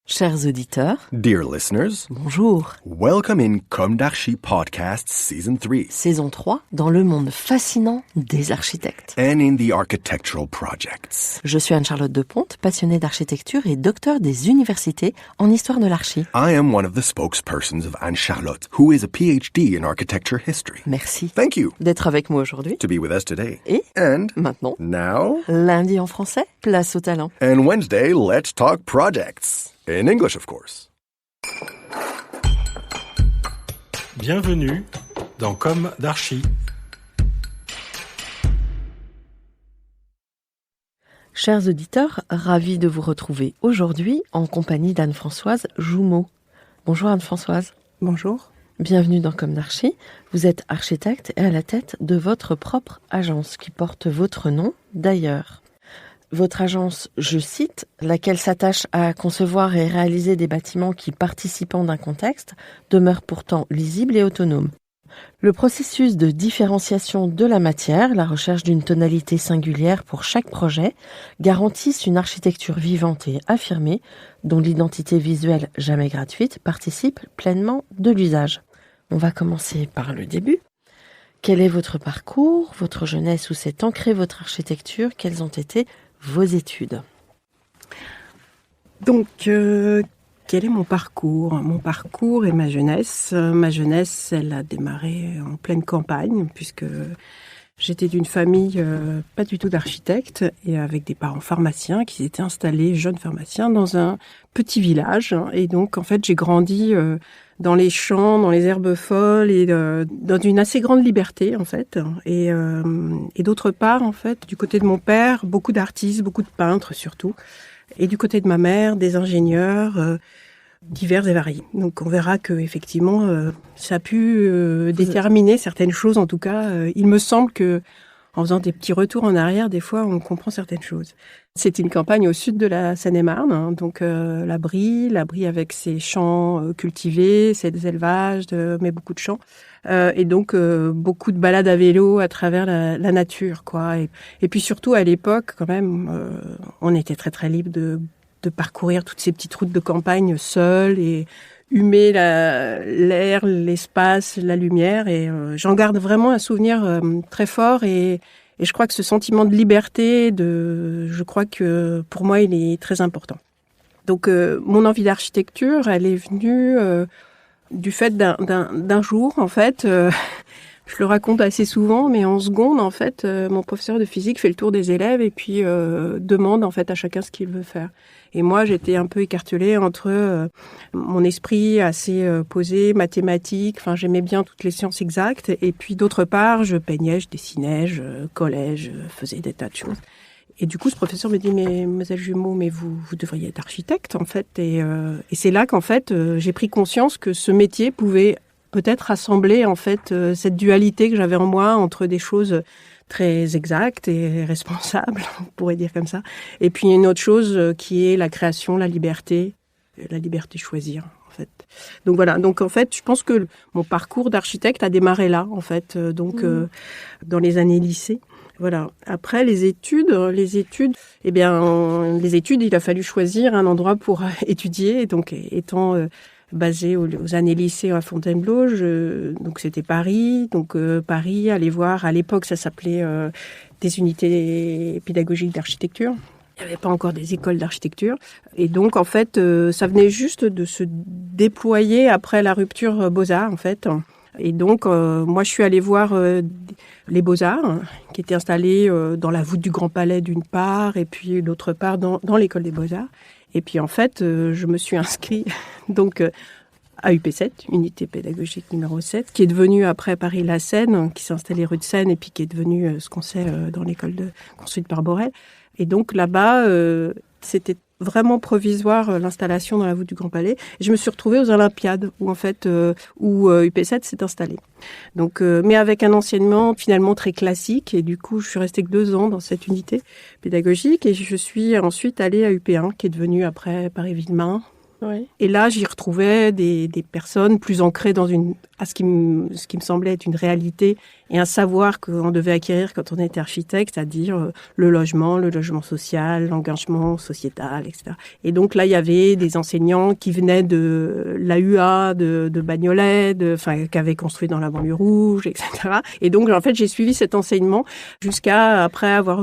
Chers auditeurs, Dear listeners, bonjour. welcome in Comme d'Archi Podcast Season 3 Saison 3, dans le monde fascinant des architectes. and in the architectural projects. Je suis Anne-Charlotte Deponte, passionnée d'architecture et docteur des universités en histoire de l'archi. I am one of the spokespersons of Anne-Charlotte, who is a PhD in architecture history. Merci Thank you d'être avec moi aujourd'hui. to be with us today. Et And maintenant, now, lundi en français, place au talent. and Wednesday, let's talk projects. In English, of course. Bienvenue dans Comme d'Archi. Chers auditeurs, ravis de vous retrouver aujourd'hui en compagnie d'Anne-Françoise Joumeau. Bonjour Anne-Françoise. Bonjour. Bienvenue dans Comme d'Archi. Vous êtes architecte et à la tête de votre propre agence qui porte votre nom d'ailleurs. Votre agence, je cite, laquelle s'attache à concevoir et réaliser des bâtiments qui, participant d'un contexte, demeurent pourtant lisibles et autonomes. Le processus de différenciation de la matière, la recherche d'une tonalité singulière pour chaque projet, garantissent une architecture vivante et affirmée, dont l'identité visuelle jamais gratuite participe pleinement de l'usage. On va commencer par le début. Quel est votre parcours, votre jeunesse, où s'est ancrée votre architecture? Quelles ont été vos études? Donc, quel est mon parcours? Mon parcours et ma jeunesse. Ma jeunesse, elle a démarré en pleine campagne, puisque j'étais d'une famille pas du tout d'architectes, et avec des parents pharmaciens qui s'étaient installés, jeunes pharmaciens, dans un petit village. Et donc, en fait, j'ai grandi dans les champs, dans les herbes folles, et dans une assez grande liberté, en fait. Et d'autre part, en fait, du côté de mon père, beaucoup d'artistes, beaucoup de peintres surtout. Et du côté de ma mère, des ingénieurs divers et variés. Donc on verra que effectivement, ça a pu déterminer certaines choses. En tout cas, il me semble que en faisant des petits retours en arrière, des fois, on comprend certaines choses. C'est une campagne au sud de la Seine-et-Marne, hein, donc la Brie avec ses champs cultivés, ses élevages, mais beaucoup de champs. Et donc beaucoup de balades à vélo à travers la nature, quoi. Et puis surtout à l'époque, quand même, on était très très libre de parcourir toutes ces petites routes de campagne seules et humer l'air, l'espace, la lumière. Et j'en garde vraiment un souvenir très fort. Et je crois que ce sentiment de liberté, je crois que pour moi, il est très important. Donc mon envie d'architecture, elle est venue du fait d'un jour, en fait. Je le raconte assez souvent, mais en seconde, en fait, mon professeur de physique fait le tour des élèves et puis demande en fait à chacun ce qu'il veut faire. Et moi, j'étais un peu écartelée entre mon esprit assez posé, mathématique. Enfin, j'aimais bien toutes les sciences exactes. Et puis d'autre part, je peignais, je dessinais, je collais, je faisais des tas de choses. Et du coup, ce professeur me dit, mais mademoiselle Jumeau, mais vous devriez être architecte, en fait. Et c'est là qu'en fait, j'ai pris conscience que ce métier pouvait peut-être rassembler, en fait, cette dualité que j'avais en moi entre des choses très exactes et responsables, on pourrait dire comme ça. Et puis une autre chose qui est la création, la liberté de choisir, en fait. Donc voilà. Donc en fait, je pense que mon parcours d'architecte a démarré là, en fait. Dans les années lycée. Voilà. Après, les études, il a fallu choisir un endroit pour étudier. Donc, étant basé aux années lycée à Fontainebleau, donc c'était Paris. Donc, Paris, aller voir, à l'époque, ça s'appelait des unités pédagogiques d'architecture. Il n'y avait pas encore des écoles d'architecture. Et donc, en fait, ça venait juste de se déployer après la rupture Beaux-Arts, en fait. Et donc, moi, je suis allée voir les Beaux-Arts, qui étaient installés dans la voûte du Grand Palais d'une part, et puis d'autre part dans l'école des Beaux-Arts. Et puis, en fait, je me suis inscrite donc à UP7, unité pédagogique numéro 7, qui est devenue après Paris-La Seine, qui s'est installée rue de Seine, et puis qui est devenue ce qu'on sait dans l'école construite par Borel. Et donc, là-bas, c'était vraiment provisoire l'installation dans la voûte du Grand Palais. Et je me suis retrouvée aux Olympiades où UP7 s'est installé. Donc, mais avec un enseignement finalement très classique. Et du coup, je suis restée que 2 ans dans cette unité pédagogique. Et je suis ensuite allée à UP1, qui est devenue après Paris-Villemain. Oui. Et là, j'y retrouvais des personnes plus ancrées dans ce qui me semblait être une réalité et un savoir qu'on devait acquérir quand on était architecte, c'est-à-dire le logement social, l'engagement sociétal, etc. Et donc là, il y avait des enseignants qui venaient de l'AUA, de Bagnolet, qui avaient construit dans la banlieue rouge, etc. Et donc, en fait, j'ai suivi cet enseignement jusqu'à après avoir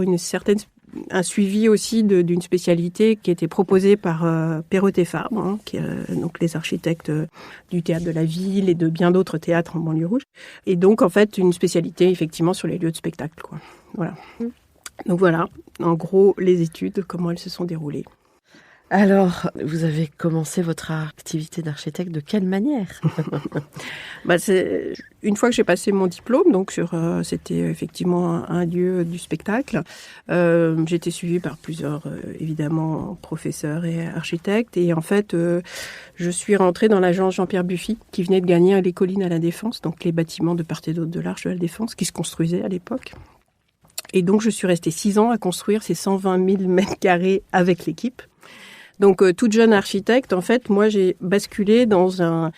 un suivi aussi d'une spécialité qui était proposée par Perrottet Fabre, donc les architectes du théâtre de la ville et de bien d'autres théâtres en banlieue rouge. Et donc, en fait, une spécialité effectivement sur les lieux de spectacle, quoi. Voilà. Donc voilà, en gros, les études, comment elles se sont déroulées. Alors, vous avez commencé votre activité d'architecte de quelle manière? C'est une fois que j'ai passé mon diplôme, donc c'était effectivement un lieu du spectacle. J'ai été suivie par plusieurs évidemment professeurs et architectes, et en fait, je suis rentrée dans l'agence Jean-Pierre Buffy, qui venait de gagner les collines à la Défense, donc les bâtiments de part et d'autre de l'Arche de la Défense, qui se construisaient à l'époque. Et donc, je suis restée 6 ans à construire ces 120 000 mètres carrés avec l'équipe. Donc, toute jeune architecte, en fait, moi, j'ai basculé dans un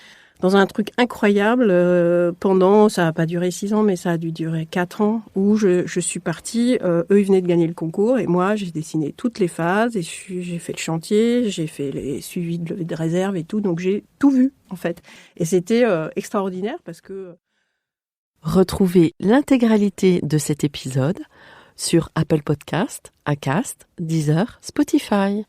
truc incroyable ça n'a pas duré 6 ans, mais ça a dû durer 4 ans, où je suis partie, eux, ils venaient de gagner le concours, et moi, j'ai dessiné toutes les phases, et j'ai fait le chantier, j'ai fait les suivis de levée de réserve et tout, donc j'ai tout vu, en fait. Et c'était extraordinaire, parce que... Retrouvez l'intégralité de cet épisode sur Apple Podcast, Acast, Deezer, Spotify.